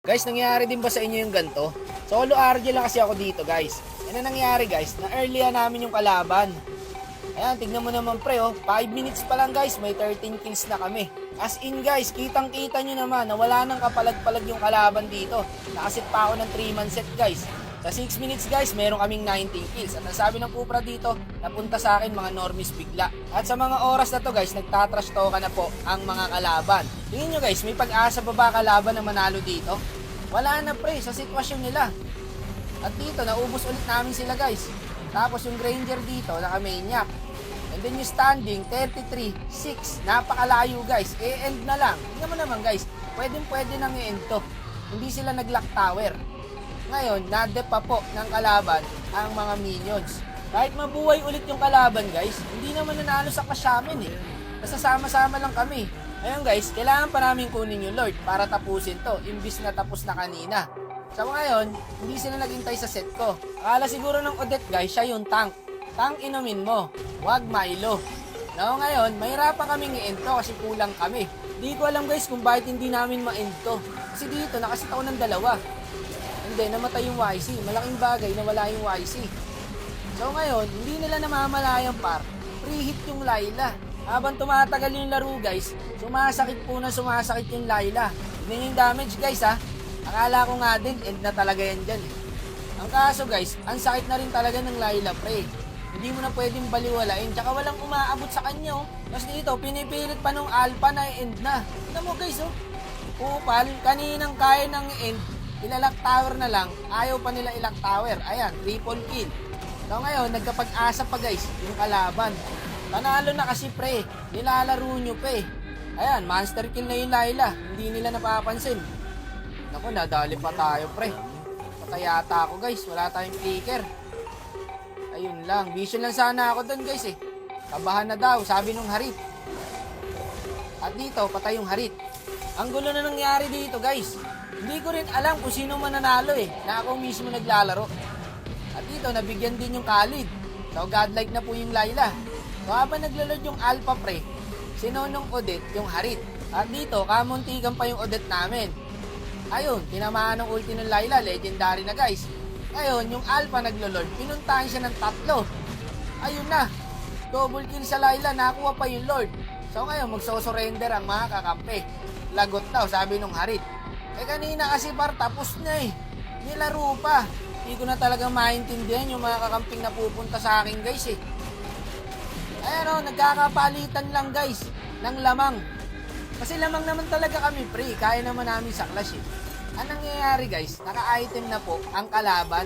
Guys, nangyari din ba sa inyo yung ganito? Solo RG lang kasi ako dito, guys. Yan ang nangyari, guys, na early namin yung kalaban. Ayan, tignan mo naman pre, 5 minutes pa lang guys, may 13 kills na kami. As in guys, kitang-kita nyo naman na wala nang kapalag-palag yung kalaban dito. Nakasit pa ako ng 3-man set guys. Sa 6 minutes guys, meron kaming 19 kills. At ang sabi ng Cupra dito, napunta sa akin mga normies bigla. At sa mga oras na to guys, nagtatrash talk na po ang mga kalaban. Tingin nyo guys, may pag-asa pa ba kalaban na manalo dito? Wala na pre, sa sitwasyon nila. At dito, naubos ulit namin sila guys. Tapos yung Granger dito, naka-maniac. And then yung standing, 33-6. Napakalayo guys. E-end na lang. Tingnan mo naman guys, pwede nang i-end to. Hindi sila nag-lock tower. Ngayon, nadep pa po ng kalaban ang mga minions. Kahit mabuhay ulit yung kalaban guys, hindi naman nanalo sa kasyamin eh. Nasasama-sama lang kami. Ngayon guys, kailangan pa namin kunin yung Lord para tapusin to, imbis na tapos na kanina. So ngayon, hindi sila naghintay sa set ko. Akala siguro ng Odette guys, siya yung tank. Tank inumin mo, wag Milo. Now ngayon, mahirapan kaming i-end to kasi kulang kami. Hindi ko alam guys kung bakit hindi namin ma-end to. Kasi dito, nakasit ako ng dalawa. And then, namatay yung YC. Malaking bagay na wala yung YC. So ngayon, hindi nila namamalayan par. Pre-hit yung Layla. Habang tumatagal yung laro guys, sumasakit yung Layla. Tignan nyo yung damage guys ha. Akala ko nga din, end na talaga yan dyan. Ang kaso guys, ang sakit na rin talaga ng Layla pre. Hindi mo na pwedeng baliwalain, tsaka walang umaabot sa kanya Tapos dito, pinipilit pa nung Alpha na end na. Tignan mo guys Kupal, kaninang kaya ng end, ilalak tower na lang, ayaw pa nila ilak tower. Ayan, triple kill. So ngayon, nagkapag-asa pa guys, yung kalaban. Panalo na kasi pre, nilalaro nyo pa Ayan, monster kill na yung Layla, hindi nila napapansin. Naku, nadali pa tayo pre. Patay yata ako guys, wala tayong flicker. Ayun lang, vision lang sana ako doon guys Kabahan na daw, sabi nung Harit. At dito, patay yung Harit. Ang gulo na nangyari dito guys. Hindi ko rin alam kung sino mananalo na ako mismo naglalaro. At dito, nabigyan din yung Khalid. So, godlike na po yung Layla. So, habang naglalord yung Alpha pre, sinunong Odette yung Harit. At dito, kamuntikan pa yung Odette namin. Ayun, tinamaan ng ulti ng Layla, legendary na guys. Ngayon, yung Alpha naglo-lord, pinuntahan siya ng 3. Ayun na, double kill sa Layla, nakuha pa yung Lord. So ngayon, magso-surrender ang mga kakampi. Lagot daw, sabi nung Harit. Kanina kasi par, tapos na nilaro pa. Hindi ko na talaga maintindihan yung mga kakamping na pupunta sa akin guys Ayan nagkakapalitan lang guys, ng lamang. Kasi lamang naman talaga kami pre, kaya naman namin sa clash Ang nangyayari guys, naka-item na po ang kalaban.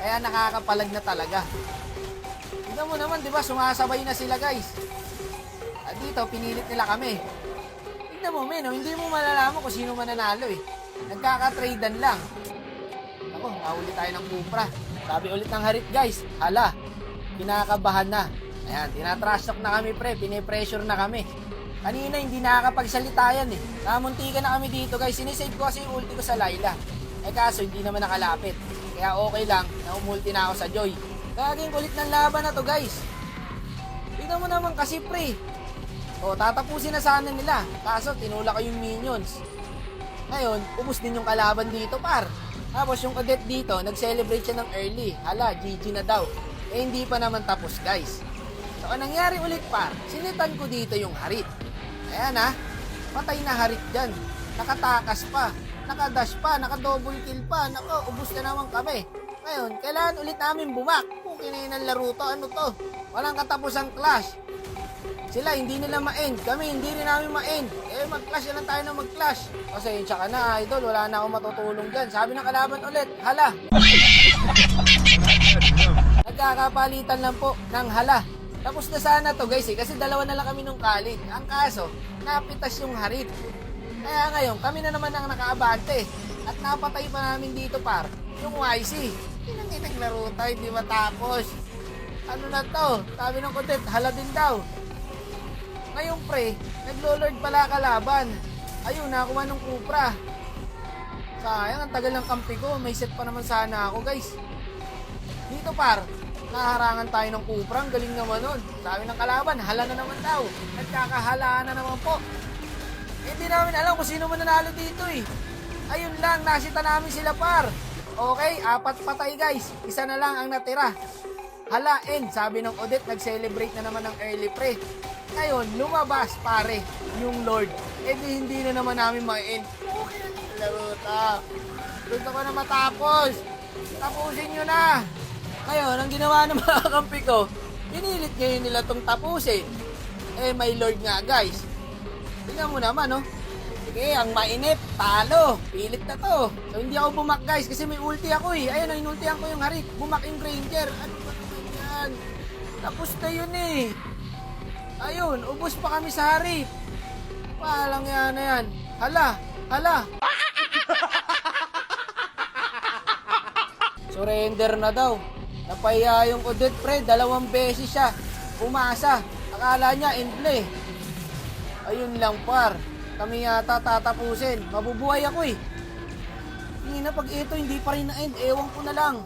Kaya nakakapalag na talaga. Tignan mo naman, di ba, sumasabay na sila guys. At dito, pinilit nila kami. Tignan mo men, hindi mo malalaman kung sino mananalo Nagkaka-tradean lang. Ako, nahuli tayo ng Cupra. Sabi ulit ng Harit guys, hala, kinakabahan na. Ayan, tinatrash talk na kami pre, pinipressure na kami. Kanina hindi nakakapagsalita yan Namuntikan na kami dito guys. Sinisave ko kasi yung ulti ko sa Layla. Kaso hindi naman nakalapit. Kaya okay lang na umulti na ako sa Joy. Gaging kulit ng laban na to guys. Tignan mo naman kasi pre. Tatapusin na sana nila. Kaso tinulak ko yung minions. Ngayon, ubos din yung kalaban dito par. Tapos yung Odette dito, nag-celebrate siya ng early. Hala, GG na daw. Hindi pa naman tapos guys. So anong nangyari ulit par? Sinitan ko dito yung Harit. Ayan patay na Harit dyan. Nakatakas pa, nakadash pa, nakadouble kill pa. Nako, ubos na naman kami. Ngayon, kailangan ulit namin bumak. Kung kinain laro to, ano to? Walang katapusang clash. Sila hindi nila ma-end, kami hindi rin namin ma-end. Mag-clash lang tayo na mag-clash. Kasi tsaka na idol, wala na akong matutulong dyan. Sabi ng kalaban ulit, hala. Nagkakapalitan lang po ng hala. Tapos na sana to guys kasi dalawa na lang kami nung Khalid. Ang kaso, napitas yung Harit. Kaya ngayon, kami na naman ang nakaabante. At napatay pa namin dito par, yung YC. Pinanginag laro tayo, di matapos. Ano na to? Sabi ng Odette, hala din daw. Ngayon pre, naglo-lord pala kalaban. Ayun, nakuha ng Cupra. Sayang, ang tagal ng kampi ko. May set pa naman sana ako guys. Dito par, naharangan tayo ng Cupra, ang galing naman nun. Sabi ng kalaban, hala na naman daw. Nagkakahala na naman po. Hindi namin alam kung sino man nanalo dito Ayun lang, nasita namin sila par. Okay, 4 patay guys. Isa na lang ang natira. Hala, end. Sabi ng Odette, nag-celebrate na naman ng early pre. Ngayon, lumabas pare yung Lord. Eh di hindi na naman namin ma-end. Okay na yung laro ta. Gusto ko na matapos. Tapusin nyo na. Ngayon, ang ginawa ng mga kampi ko, pinilit ngayon nila itong tapusin. Eh, may Lord nga guys. Tingnan mo naman, no? Sige, ang mainip, talo. Pilit na to. So, hindi ako bumak, guys, kasi may ulti ako eh. Ayun, inultihan ko yung Harit. Bumak yung Granger. Ano ba naman yan? Tapos na yun eh. Ayun, ubos pa kami sa Harit. Palang yan na yan. Hala, hala. Surrender na daw. Napahiya yung Odette, pre. 2 beses siya. Umasa. Akala niya, endle. Ayun lang, par. Kami yata tatapusin. Mabubuhay ako eh. Hindi na pag ito hindi pa rin na-end. Ewan ko na lang.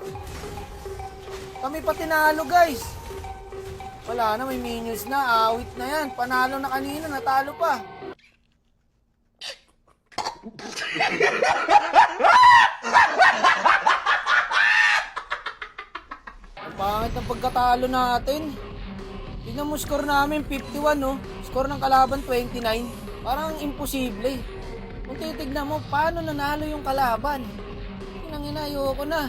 Kami pa tinalo guys. Wala na, may minions na. Awit na yan. Panalo na kanina. Natalo pa. Ang pangit ng pagkatalo natin. Tingnan mo score namin 51 no. Score ng kalaban 29. Parang imposible. Kung titignan mo, paano nanalo yung kalaban? Inangina, ayoko na.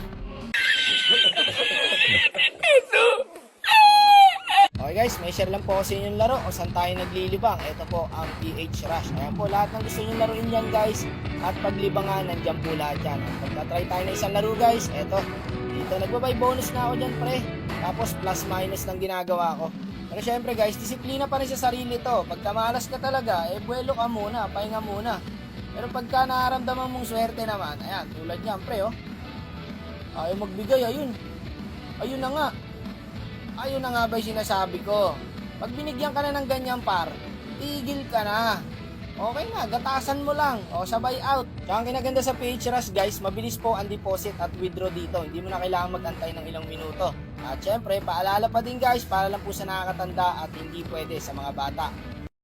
Okay guys, may share lang po ako sa inyong laro o saan tayo naglilibang. Ito po ang PH Rush. Ayan po, lahat ng gusto nyo laruin yan guys. At paglibangan, nandiyan po lahat yan. At pagka-try tayo na isang laro guys, ito. Dito, nagbabay bonus na ako dyan pre. Tapos plus minus lang ginagawa ko. Pero syempre guys, disiplina pa rin sa sarili to. Pagka malas ka talaga, buwelo ka muna, pahinga muna. Pero pagka nararamdaman mong swerte naman, ayan, tulad niyan pre oh. Ayaw magbigay, ayun. Ayun na nga. Ayun na nga ba yung sinasabi ko. Pag binigyan ka na ng ganyan par, tigil ka na. Okay na, gatasan mo lang. O, sabay out. Kaya ang kinaganda sa PH Rush guys, mabilis po ang deposit at withdraw dito. Hindi mo na kailangan mag-antay ng ilang minuto. At syempre, paalala pa din guys, para lang po sa nakakatanda at hindi pwede sa mga bata.